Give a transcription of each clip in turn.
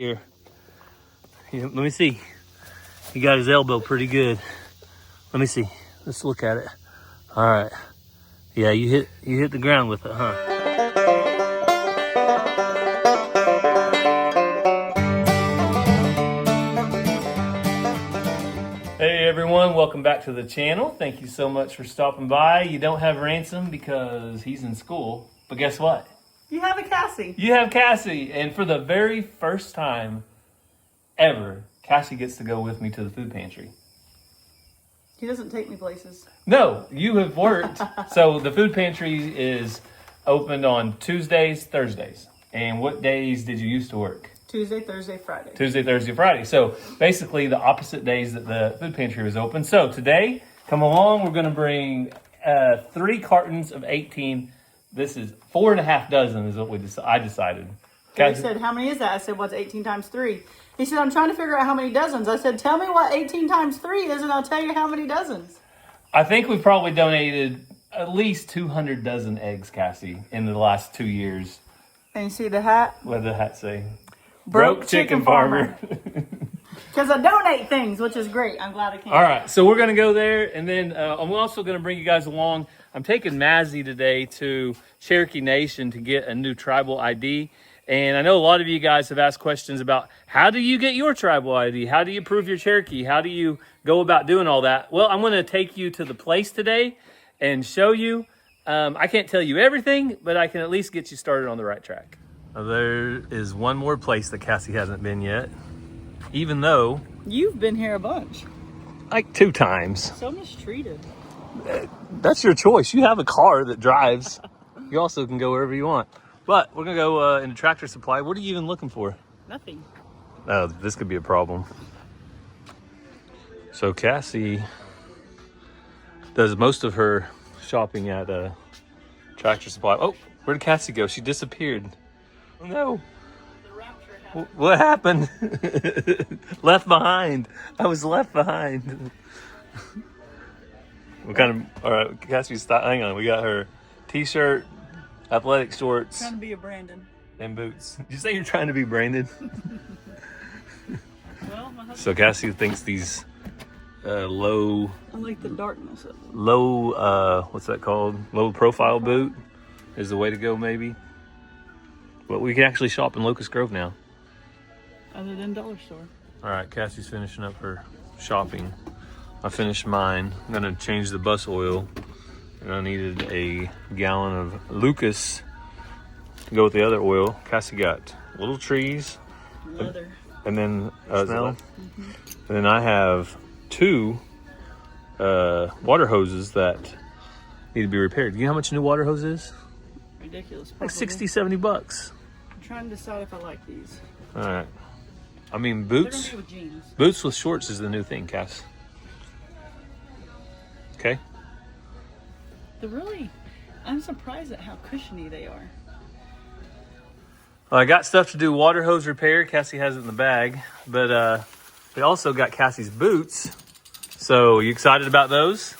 Here, let me see. He got his elbow pretty good. Let me see. Let's look at it. All right. Yeah, you hit the ground with it, huh? Hey everyone, welcome back to the channel. Thank you so much for stopping by. You don't have Ransom because he's in school, but guess what? You have a Cassie. You have Cassie, and for the very first time ever, Cassie gets to go with me to the food pantry. He doesn't take me places. No, you have worked. So the food pantry is opened on Tuesdays, Thursdays. And what days did you used to work? Tuesday, Thursday, Friday. Tuesday, Thursday, Friday. So basically the opposite days that the food pantry was open. So today, come along, we're gonna bring 3 cartons of 18. This is 4.5 dozen is what I decided. He said, how many is that? I said, what's 18 times 3? He said, I'm trying to figure out how many dozens. I said, tell me what 18 times 3 is and I'll tell you how many dozens. I think we've probably donated at least 200 dozen eggs, Cassie, in the last 2 years. And you see the hat? What did the hat say? Broke chicken farmer. Because I donate things, which is great. I'm glad I came. All right, so we're going to go there, and then I'm also going to bring you guys along. I'm taking Mazzy today to Cherokee Nation to get a new tribal ID. And I know a lot of you guys have asked questions about how do you get your tribal ID? How do you prove your Cherokee? How do you go about doing all that? Well, I'm going to take you to the place today and show you. I can't tell you everything, but I can at least get you started on the right track. There is one more place that Cassie hasn't been yet, even though... You've been here a bunch. Like 2 times. So mistreated. That's your choice. You have a car that drives. You also can go wherever you want. But we're going to go into Tractor Supply. What are you even looking for? Nothing. Oh, this could be a problem. So Cassie does most of her shopping at Tractor Supply. Oh, where did Cassie go? She disappeared. Oh, no. The rapture happened. What happened? Left behind. I was left behind. What kind of... All right, Cassie's... Hang on. We got her t-shirt, athletic shorts. Trying to be a Brandon. And boots. Did you say you're trying to be Brandon? Well, my husband... So Cassie thinks these low... I like the darkness of them. Low, what's that called? Low profile boot is the way to go, maybe. But we can actually shop in Locust Grove now. Other than dollar store. All right, Cassie's finishing up her shopping. I finished mine. I'm gonna change the bus oil. And I needed a gallon of Lucas to go with the other oil. Cassie got little trees. Leather. And then smell. Mm-hmm. And then I have 2 water hoses that need to be repaired. You know how much a new water hose is? Ridiculous. Like 60, 70 bucks. I'm trying to decide if I like these. All right. I mean, boots. They're gonna be with jeans. Boots with shorts is the new thing, Cass. Okay. I'm surprised at how cushiony they are. Well, I got stuff to do water hose repair. Cassie has it in the bag. But we also got Cassie's boots. So, you excited about those?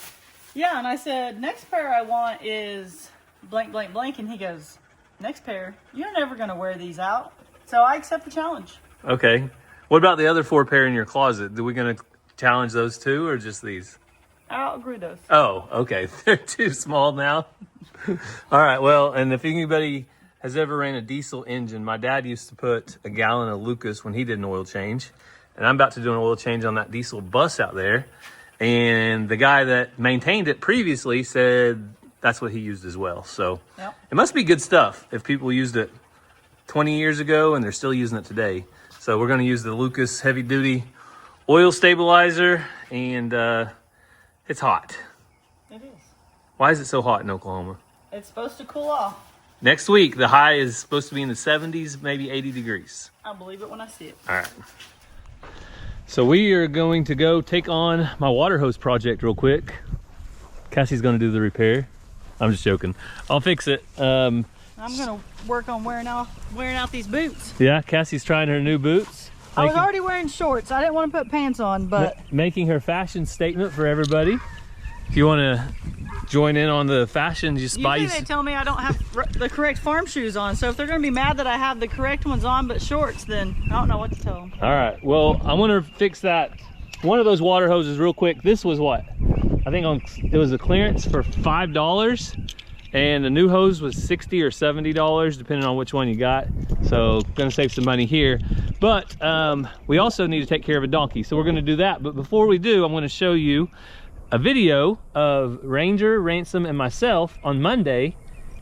Yeah, and I said, next pair I want is blank, blank, blank. And he goes, next pair, you're never going to wear these out. So I accept the challenge. Okay. What about the other 4 pair in your closet? Are we going to challenge those too or just these? I outgrew those. Oh, okay. They're too small now. All right. Well, and if anybody has ever ran a diesel engine, my dad used to put a gallon of Lucas when he did an oil change. And I'm about to do an oil change on that diesel bus out there. And the guy that maintained it previously said that's what he used as well. So yep. It must be good stuff if people used it 20 years ago and they're still using it today. So we're going to use the Lucas heavy duty oil stabilizer, and it's hot. It is. Why is it so hot in Oklahoma? It's supposed to cool off. Next week, the high is supposed to be in the 70s, maybe 80 degrees. I'll believe it when I see it. All right. So we are going to go take on my water hose project real quick. Cassie's going to do the repair. I'm just joking. I'll fix it. I'm going to work on wearing out these boots. Yeah, Cassie's trying her new boots. I was already wearing shorts. I didn't want to put pants on, but... Making her fashion statement for everybody. If you want to join in on the fashion. Just buy Usually they tell me I don't have the correct farm shoes on. So if they're going to be mad that I have the correct ones on but shorts, then I don't know what to tell them. All right. Well, I want to fix that. One of those water hoses real quick. This was what? I think it was a clearance for $5, and the new hose was $60 or $70, depending on which one you got. So gonna save some money here. But we also need to take care of a donkey, so we're gonna do that. But before we do, I'm gonna show you a video of Ranger, Ransom, and myself on Monday.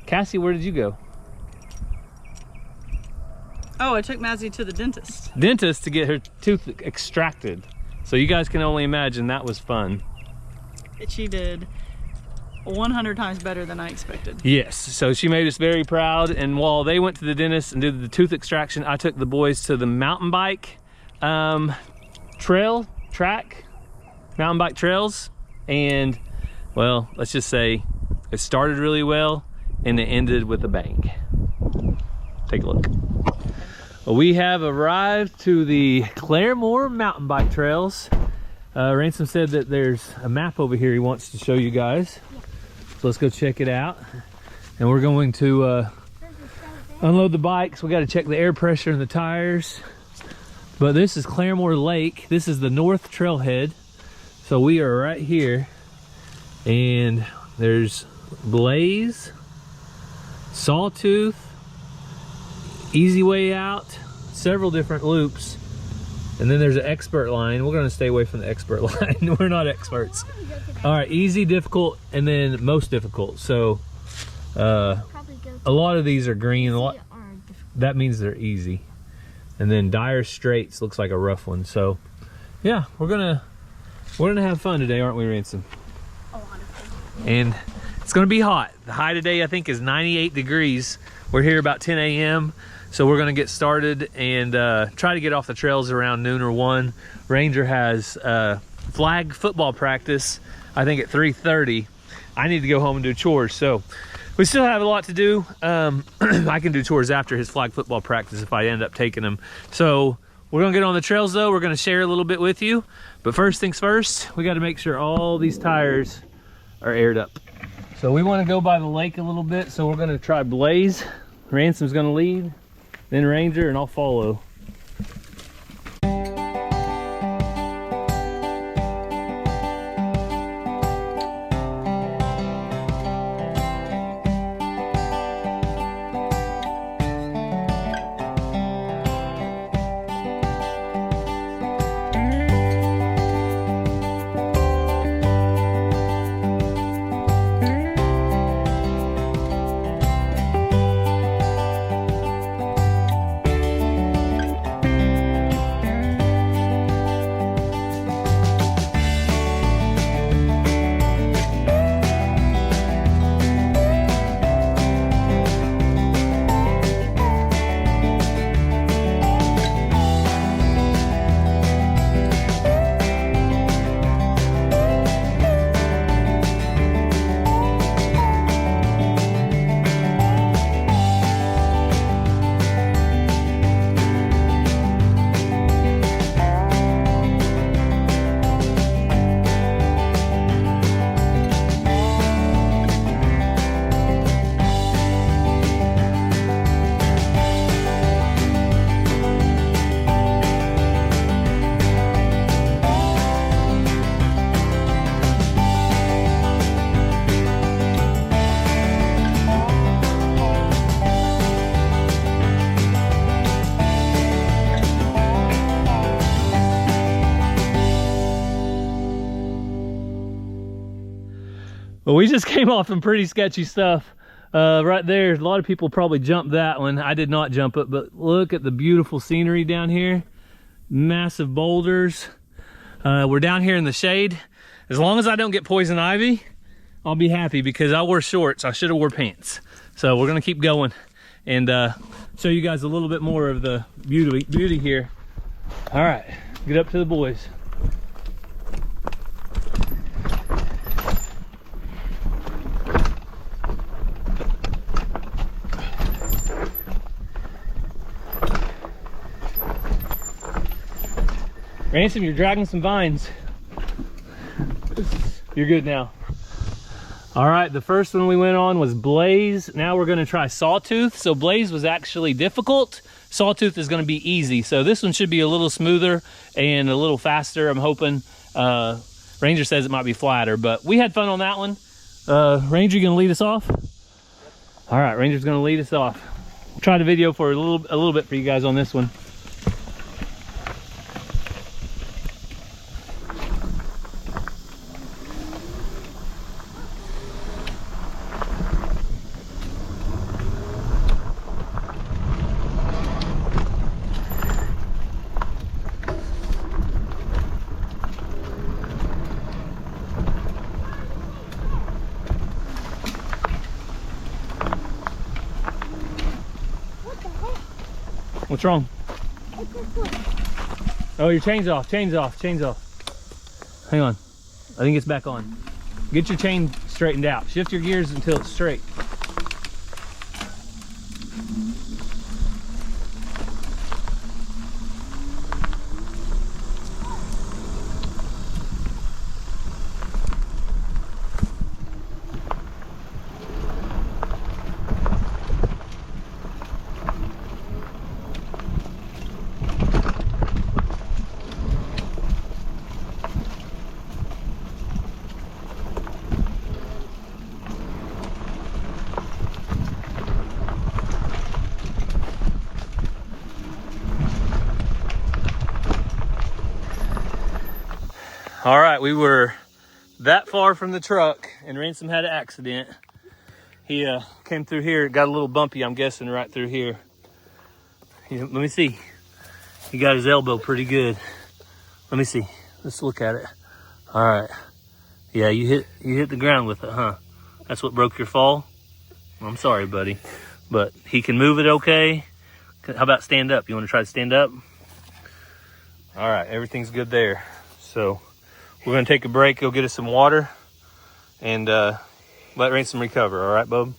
Cassie, where did you go? Oh, I took Mazzy to the dentist. Dentist to get her tooth extracted. So you guys can only imagine that was fun. She did 100 times better than I expected. Yes, so she made us very proud. And while they went to the dentist and did the tooth extraction, I took the boys to the mountain bike mountain bike trails. And well, let's just say it started really well and it ended with a bang. Take a look. Well, we have arrived to the Claremore mountain bike trails. Ransom said that there's a map over here he wants to show you guys. So let's go check it out. And we're going to unload the bikes. We got to check the air pressure in the tires. But this is Claremore Lake. This is the north trailhead. So we are right here. And there's Blaze, Sawtooth, Easy Way Out, several different loops. And then there's an expert line. We're gonna stay away from the expert line. We're not experts. All right, easy, difficult, and then most difficult. So a lot of these are green. That means they're easy. And then Dire Straits looks like a rough one. So yeah, we're gonna have fun today, aren't we, Ransom? A lot of fun. And it's gonna be hot. The high today I think is 98 degrees. We're here about 10 a.m. So we're gonna get started and try to get off the trails around noon or 1. Ranger has flag football practice, I think at 3:30. I need to go home and do chores. So we still have a lot to do. I can do chores after his flag football practice if I end up taking him. So we're gonna get on the trails though. We're gonna share a little bit with you. But first things first, we gotta make sure all these tires are aired up. So we wanna go by the lake a little bit. So we're gonna try Blaze. Ransom's gonna lead, then Ranger, and I'll follow. Well, we just came off some pretty sketchy stuff right there. A lot of people probably jumped that one. I did not jump it, but look at the beautiful scenery down here. Massive boulders. We're down here in the shade. As long as I don't get poison ivy, I'll be happy because I wore shorts. I should have wore pants. So we're gonna keep going and show you guys a little bit more of the beauty here. All right, get up to the boys. Ransom, you're dragging some vines. You're good now. All right, the first one we went on was Blaze. Now we're gonna try Sawtooth. So Blaze was actually difficult. Sawtooth is gonna be easy. So this one should be a little smoother and a little faster, I'm hoping. Ranger says it might be flatter, but we had fun on that one. Ranger, you gonna lead us off? All right, Ranger's gonna lead us off. We'll try the video for a little bit for you guys on this one. What's wrong? Oh, your chain's off, chain's off, chain's off. Hang on, I think it's back on. Get your chain straightened out. Shift your gears until it's straight. All right, we were that far from the truck and Ransom had an accident. He came through here, got a little bumpy, I'm guessing, right through here. Let me see. He got his elbow pretty good. Let me see. Let's look at it. All right. Yeah, you hit the ground with it, huh? That's what broke your fall? I'm sorry, buddy. But he can move it okay. How about stand up? You want to try to stand up? All right, everything's good there. So we're gonna take a break, go get us some water, and let Ransom recover, all right, bub?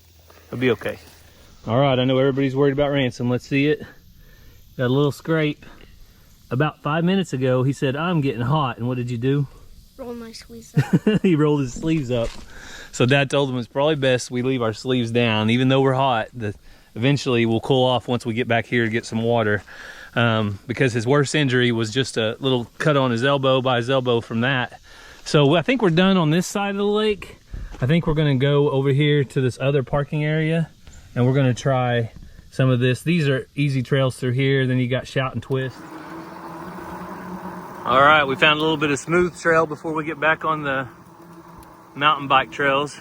It'll be okay. All right, I know everybody's worried about Ransom. Let's see it. Got a little scrape. About 5 minutes ago, he said, I'm getting hot, and what did you do? Roll my sleeves up. He rolled his sleeves up. So Dad told him it's probably best we leave our sleeves down, even though we're hot. Eventually, we'll cool off once we get back here to get some water. Because his worst injury was just a little cut on his elbow by his elbow from that. So I think we're done on this side of the lake. I think we're gonna go over here to this other parking area and we're gonna try some of this. These are easy trails through here. Then you got Shout and Twist. All right, we found a little bit of smooth trail before we get back on the mountain bike trails.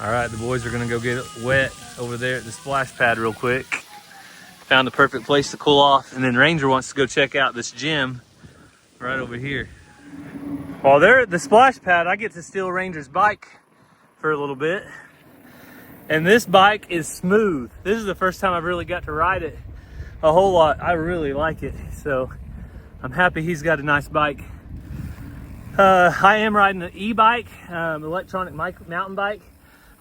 All right, the boys are gonna go get wet over there at the splash pad real quick. Found the perfect place to cool off, and then Ranger wants to go check out this gym right over here. While they're at the splash pad, I get to steal Ranger's bike for a little bit. And this bike is smooth. This is the first time I've really got to ride it a whole lot. I really like it, so I'm happy he's got a nice bike. I am riding an e-bike, electronic mountain bike.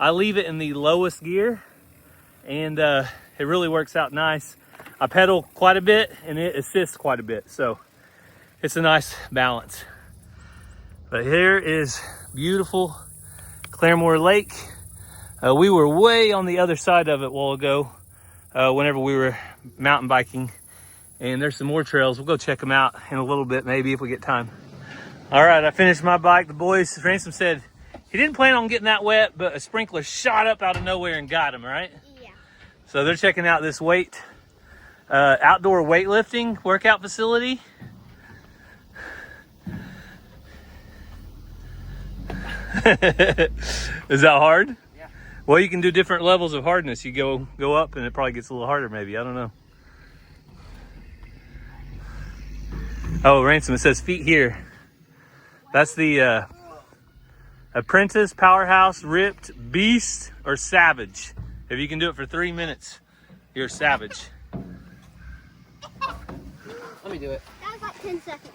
I leave it in the lowest gear, and it really works out nice. I pedal quite a bit, and it assists quite a bit, so it's a nice balance. But here is beautiful Claremore Lake. We were way on the other side of it a while ago, whenever we were mountain biking, and there's some more trails. We'll go check them out in a little bit, maybe, if we get time. All right, I finished my bike. The boys, Ransom said he didn't plan on getting that wet, but a sprinkler shot up out of nowhere and got him, right? Yeah. So they're checking out this outdoor weightlifting workout facility. Is that hard? Yeah. Well, you can do different levels of hardness. You go up and it probably gets a little harder maybe. I don't know. Oh, Ransom, it says feet here. That's the Apprentice, Powerhouse, Ripped, Beast, or Savage. If you can do it for 3 minutes, you're a savage. Let me do it. That was like 10 seconds.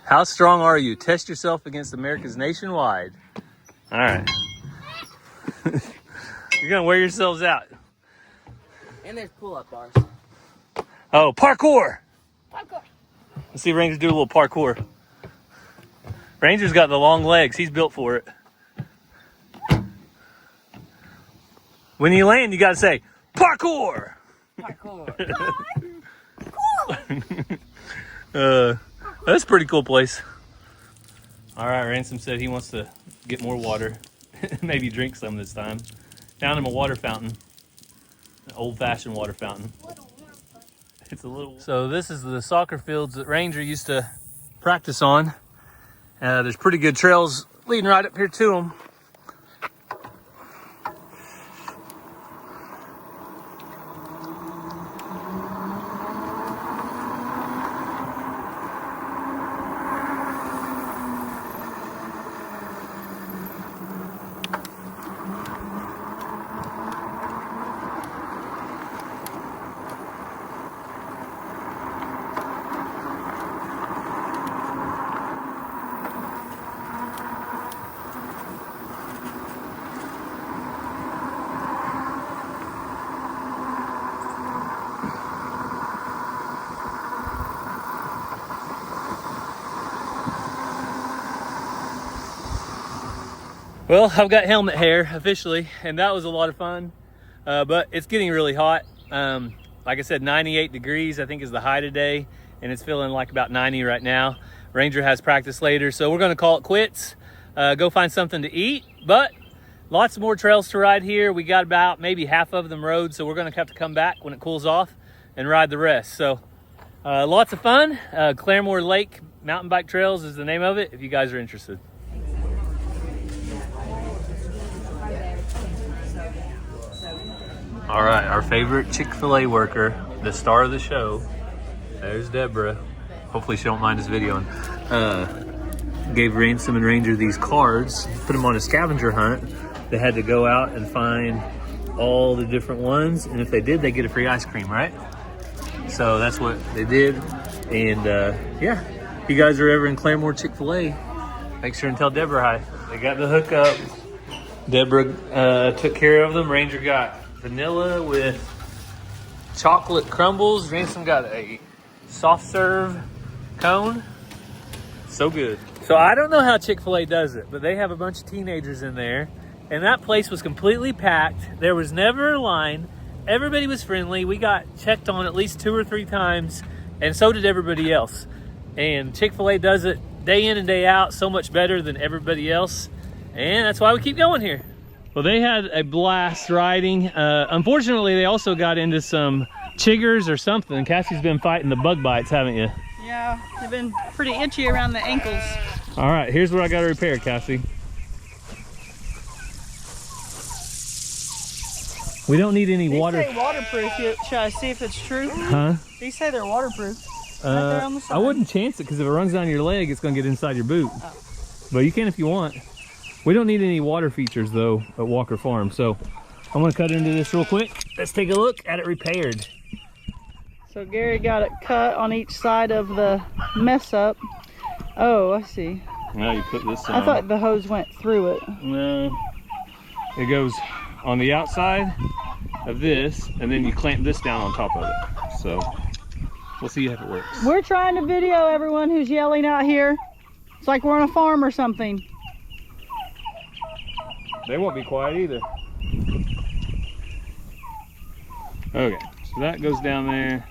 How strong are you? Test yourself against America's nationwide. All right. You're gonna wear yourselves out. And there's pull-up bars. Oh, parkour! Parkour. Let's see Ranger do a little parkour. Ranger's got the long legs. He's built for it. When you land, you gotta say, parkour! Parkour. That's a pretty cool place. All right, Ransom said he wants to get more water. Maybe drink some this time. Found him a water fountain. An old-fashioned water fountain. It's a little. So this is the soccer fields that Ranger used to practice on. There's pretty good trails leading right up here to them. Well, I've got helmet hair officially, and that was a lot of fun, but it's getting really hot. Like I said, 98 degrees I think is the high today, and it's feeling like about 90 right now. Ranger has practice later, so we're gonna call it quits, go find something to eat, but lots more trails to ride here. We got about maybe half of them roads, so we're gonna have to come back when it cools off and ride the rest. So lots of fun. Claremore Lake Mountain Bike Trails is the name of it, if you guys are interested. All right, our favorite Chick-fil-A worker, the star of the show. There's Deborah. Hopefully she don't mind us videoing. Gave Ransom and Ranger these cards, put them on a scavenger hunt. They had to go out and find all the different ones, and if they did, they get a free ice cream, right? So that's what they did. And yeah, if you guys are ever in Claremore Chick-fil-A, make sure and tell Deborah hi. They got the hookup. Deborah took care of them. Ranger got vanilla with chocolate crumbles. Ransom got a soft serve cone. So good. So I don't know how Chick-fil-A does it, but they have a bunch of teenagers in there, and that place was completely packed. There was never a line. Everybody was friendly. We got checked on at least 2 or 3 times, and so did everybody else. And Chick-fil-A does it day in and day out so much better than everybody else, and that's why we keep going here. Well, they had a blast riding. Unfortunately, they also got into some chiggers or something. Cassie's been fighting the bug bites, haven't you? Yeah, they've been pretty itchy around the ankles. All right, here's what I got to repair, Cassie. We don't need any water. They say waterproof. Should I see if it's true? Huh? They say they're waterproof. Right there on the side. I wouldn't chance it because if it runs down your leg, it's going to get inside your boot. Oh. But you can if you want. We don't need any water features though at Walker Farm, so I'm gonna cut into this real quick. Let's take a look at it repaired. So Gary got it cut on each side of the mess up. Oh, I see. Now you put this on. I thought the hose went through it. No, it goes on the outside of this, and then you clamp this down on top of it. So we'll see if it works. We're trying to video everyone who's yelling out here. It's like we're on a farm or something. They won't be quiet either. Okay, so that goes down there.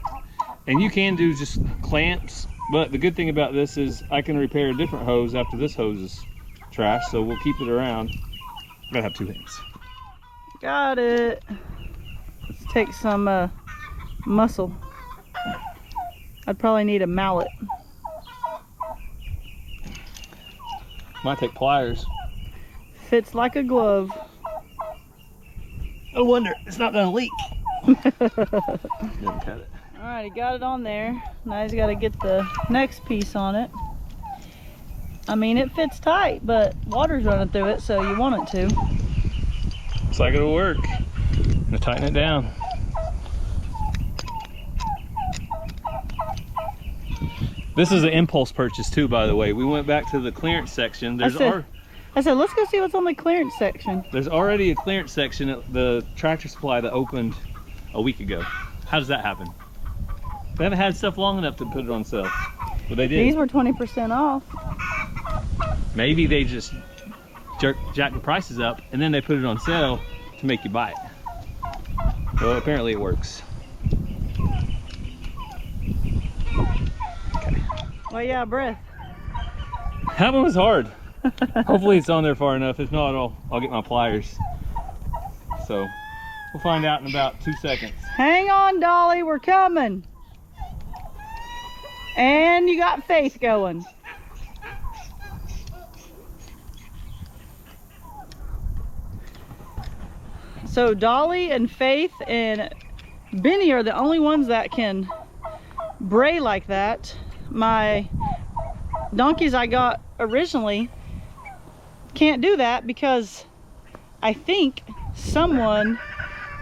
And you can do just clamps, but the good thing about this is I can repair a different hose after this hose is trashed, so we'll keep it around. Gotta have 2 hands. Got it. Let's take some muscle. I'd probably need a mallet. Might take pliers. Fits like a glove. No wonder it's not gonna leak. Didn't cut it. All right, he got it on there. Now he's got to get the next piece on it. I mean, it fits tight, but water's running through it, so you want it to. Looks like it'll work. I'm gonna tighten it down. This is an impulse purchase too, by the way. We went back to the clearance section. I said, let's go see what's on the clearance section. There's already a clearance section at the Tractor Supply that opened a week ago. How does that happen? They haven't had stuff long enough to put it on sale, but they did. These were 20% off. Maybe they just jack the prices up and then they put it on sale to make you buy it. Well, apparently it works. Oh yeah, breath. That one was hard. Hopefully it's on there far enough. If not, I'll get my pliers. So we'll find out in about 2 seconds. Hang on, Dolly, we're coming. And you got Faith going. So Dolly and Faith and Benny are the only ones that can bray like that. My donkeys I got originally can't do that because I think someone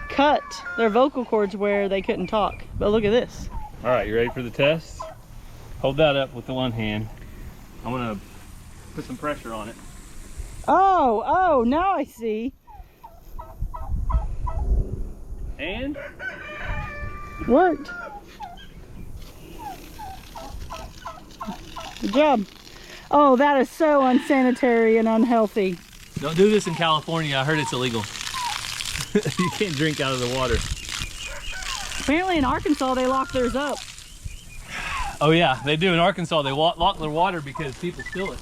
cut their vocal cords where they couldn't talk. But look at this. All right, you ready for the test? Hold that up with the one hand. I'm gonna put some pressure on it. Oh, now I see. And Worked. Good job. Oh, that is so unsanitary and unhealthy. don't do this in California. I heard it's illegal. You can't drink out of the water. Apparently in Arkansas they lock theirs up. Oh yeah, they do in Arkansas. They lock their water because people steal it.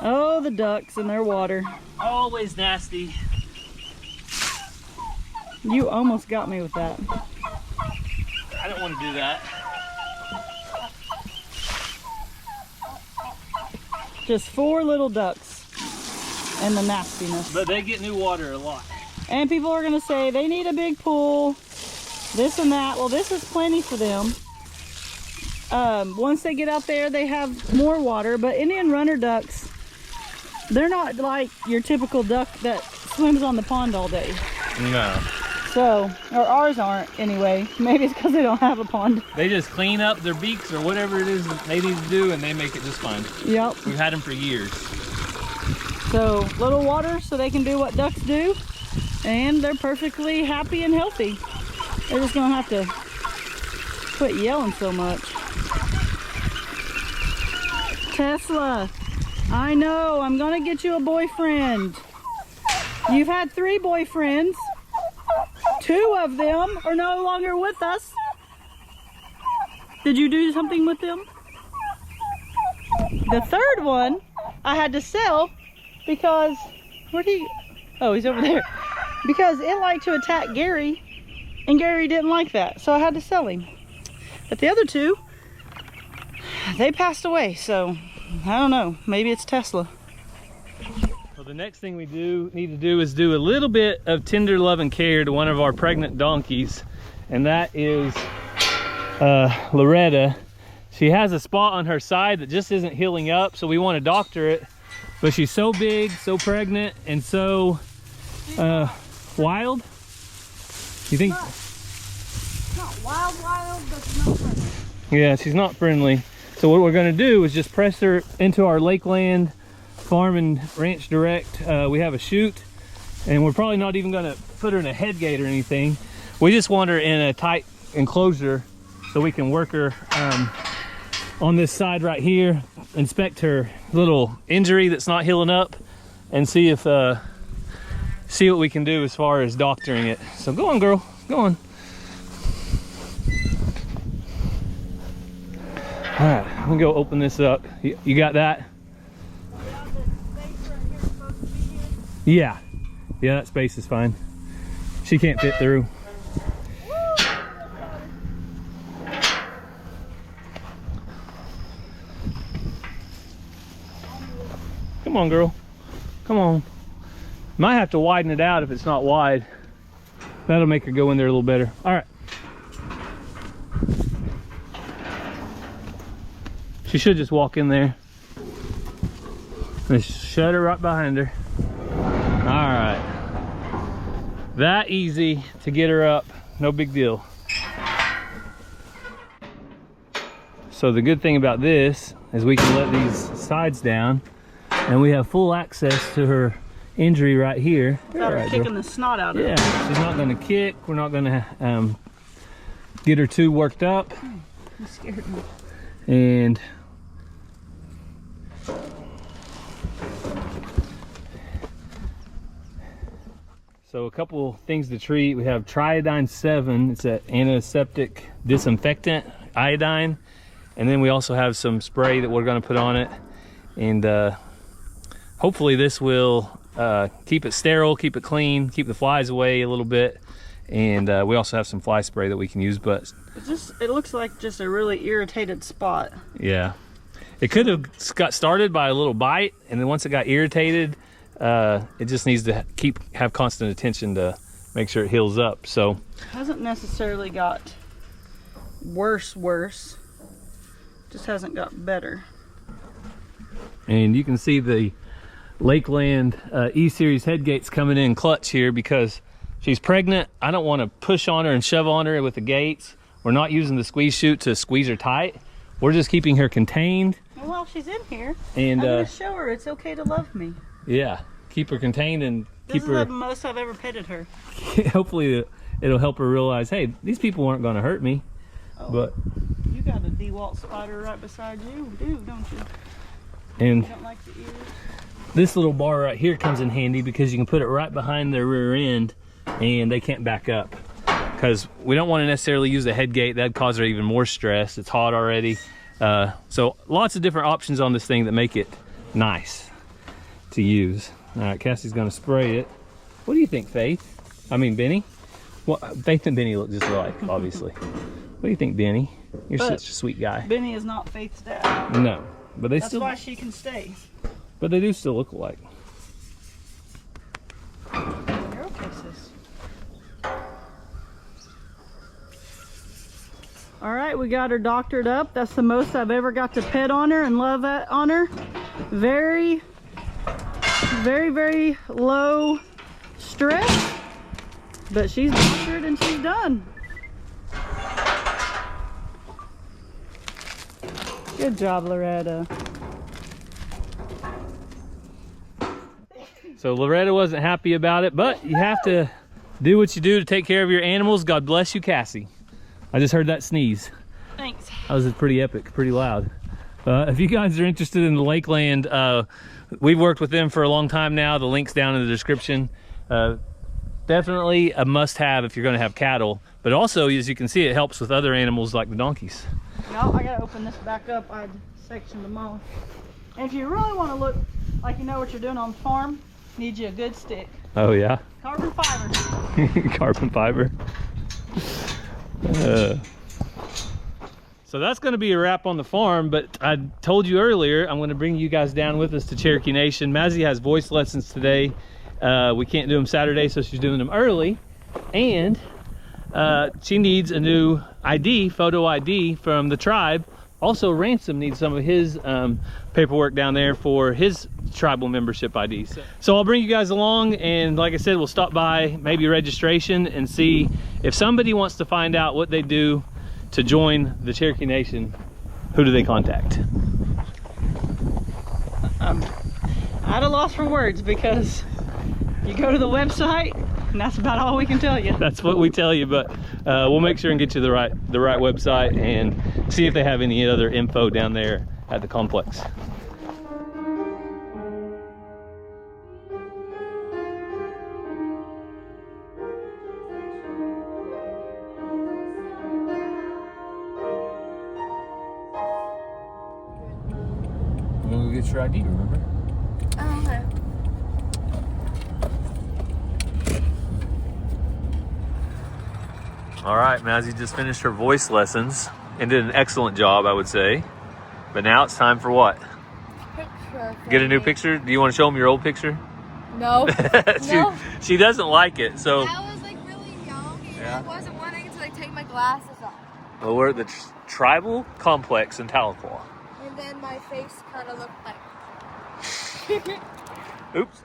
Oh, the ducks and their water. Always nasty. You almost got me with that. I don't want to do that. Just 4 little ducks and the nastiness. But they get new water a lot. And people are gonna say they need a big pool, this and that. Well, this is plenty for them. Once they get out there, they have more water, but Indian runner ducks, they're not like your typical duck that swims on the pond all day. No. So, or ours aren't anyway. Maybe it's because they don't have a pond. They just clean up their beaks or whatever it is that they need to do, and they make it just fine. Yep. We've had them for years. So, little water so they can do what ducks do, and they're perfectly happy and healthy. They're just gonna have to quit yelling so much. Tesla, I know, I'm gonna get you a boyfriend. You've had 3 boyfriends. 2 of them are no longer with us. Did you do something with them? The 3rd one I had to sell because, where'd he? Oh, he's over there. Because it liked to attack Gary, and Gary didn't like that, so I had to sell him. But the other 2, they passed away, so I don't know. Maybe it's Tesla. So the next thing we need to do is do a little bit of tender love and care to one of our pregnant donkeys, and that is Loretta. She has a spot on her side that just isn't healing up, so we want to doctor it. But she's so big, so pregnant, and so wild. You think? Not wild, but she's not friendly. Yeah, she's not friendly. So what we're going to do is just press her into our Lakeland Farm and Ranch Direct. We have a chute, and we're probably not even going to put her in a head gate or anything. We just want her in a tight enclosure so we can work her on this side right here, inspect her little injury that's not healing up, and see if see what we can do as far as doctoring it. So go on, girl, go on. All right, I'm gonna go open this up. You got that? Yeah, that space is fine. She can't fit through. Come on, girl. Come on. Might have to widen it out if it's not wide. That'll make her go in there a little better. All right. She should just walk in there. Let's shut her right behind her. That easy to get her up. No big deal. So the good thing about this is we can let these sides down and we have full access to her injury right here. Without her kicking the snot out of it. Yeah, she's not gonna kick. We're not gonna get her too worked up. You scared me. And so a couple things to treat. We have Triodine 7. It's an antiseptic disinfectant, iodine. And then we also have some spray that we're going to put on it. And hopefully this will keep it sterile, keep it clean, keep the flies away a little bit. And we also have some fly spray that we can use. But it looks like just a really irritated spot. yeah, it could have got started by a little bite. And then once it got irritated, it just needs to have constant attention to make sure it heals up. So Hasn't necessarily got worse. Just hasn't got better. and you can see the Lakeland E-Series head gates coming in clutch here because she's pregnant. I don't want to push on her and shove on her with the gates. We're not using the squeeze chute to squeeze her tight. We're just keeping her contained. And while she's in here, And I'm going to show her it's okay to love me. yeah, keep her contained and This keep is her. the most I've ever petted her. Hopefully it'll help her realize, hey, these people aren't going to hurt me. Oh, But you got a DeWalt spider right beside you, don't you? and You don't like the ears? this little bar right here comes in handy because you can put it right behind their rear end and they can't back up. Because we don't want to necessarily use the head gate. That'd cause her even more stress. It's hot already. So lots of different options on this thing that make it nice to use. All right, Cassie's going to spray it. What do you think, Faith? I mean, Benny? Well, Faith and Benny look just alike, obviously. What do you think, Benny? You're such a sweet guy. Benny is not Faith's dad. No, but they That's still. why she can stay. But they do still look alike. You're okay, sis. All right, we got her doctored up. That's the most I've ever got to pet on her and love on her. Very, very low stress, but she's doctored and she's done. Good job, Loretta. So Loretta wasn't happy about it, but you have to do what you do to take care of your animals. God bless you, Cassie. I just heard that sneeze. Thanks. That was pretty epic, pretty loud. If you guys are interested in the Lakeland, we've worked with them for a long time now. The link's down in the description. Definitely a must-have if you're going to have cattle. But also, as you can see, it helps with other animals like the donkeys. No, I gotta open this back up. I'd sectioned them off. And if you really want to look like you know what you're doing on the farm, need you a good stick. Oh, yeah? Carbon fiber. Carbon fiber. So that's going to be a wrap on the farm, but I told you earlier I'm going to bring you guys down with us to Cherokee Nation. Mazzy has voice lessons today. We can't do them Saturday, so she's doing them early. And she needs a new ID, photo ID from the tribe. Also, Ransom needs some of his paperwork down there for his tribal membership ID. So I'll bring you guys along, and like I said, we'll stop by maybe registration and see if somebody wants to find out what they do to join the Cherokee Nation. Who do they contact? I'm at a loss for words because you go to the website and that's about all we can tell you. That's what we tell you, but we'll make sure and get you the right website and see if they have any other info down there at the complex. I'm gonna go get your ID, remember? Oh, okay. All right, Mazzy just finished her voice lessons and did an excellent job, I would say. But now it's time for what? Picture. Get a new picture? Do you want to show them your old picture? No. No. She doesn't like it, so. I was like really young and Yeah. I wasn't wanting to like take my glasses off. Well, we're at the tribal complex in Tahlequah. And then my face kind of looked like. Oops.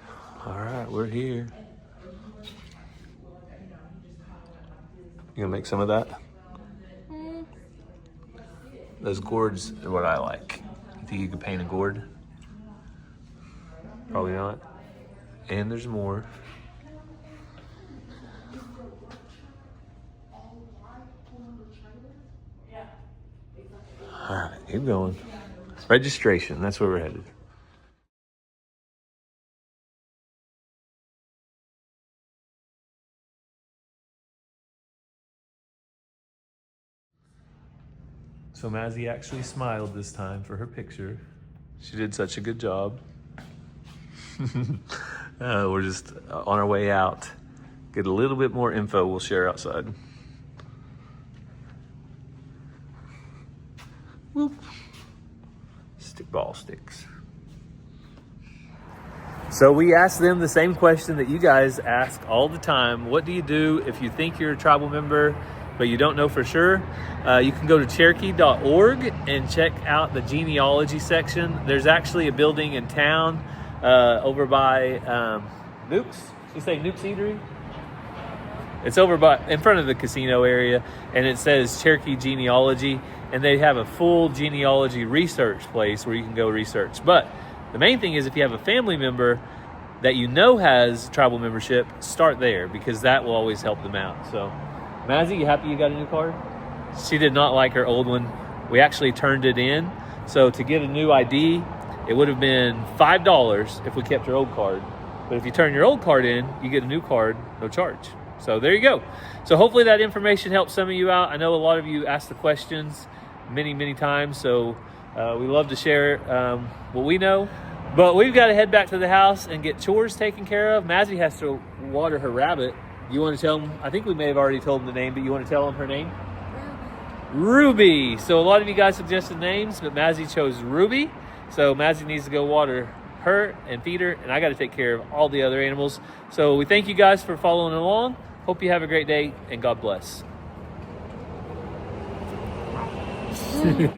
All right, we're here. You gonna make some of that? Those gourds are what I like. You think you could paint a gourd? Probably not. And there's more. All right, keep going. Registration, that's where we're headed. So Mazzy actually smiled this time for her picture. She did such a good job. We're just on our way out. Get a little bit more info we'll share outside. Whoop. Ball sticks. So we asked them the same question that you guys ask all the time. What do you do if you think you're a tribal member, but you don't know for sure? You can go to cherokee.org and check out the genealogy section. There's actually a building in town over by Nuke's. You say Nuke's Eatery? It's over in front of the casino area, and it says Cherokee Genealogy, and they have a full genealogy research place where you can go research. But the main thing is, if you have a family member that you know has tribal membership, start there, because that will always help them out. So, Mazzy, you happy you got a new card? She did not like her old one. We actually turned it in. So to get a new ID, it would have been $5 if we kept her old card. But if you turn your old card in, you get a new card, no charge. So there you go. So hopefully that information helps some of you out. I know a lot of you asked the questions many times, so we love to share what we know. But we've got to head back to the house and get chores taken care of. Mazzy has to water her rabbit. You want to tell them? I think we may have already told them the name, but you want to tell them her name? Ruby. So a lot of you guys suggested names, but Mazzy chose Ruby. So Mazzy needs to go water her and feed her, and I got to take care of all the other animals. So we thank you guys for following along. Hope you have a great day, and God bless.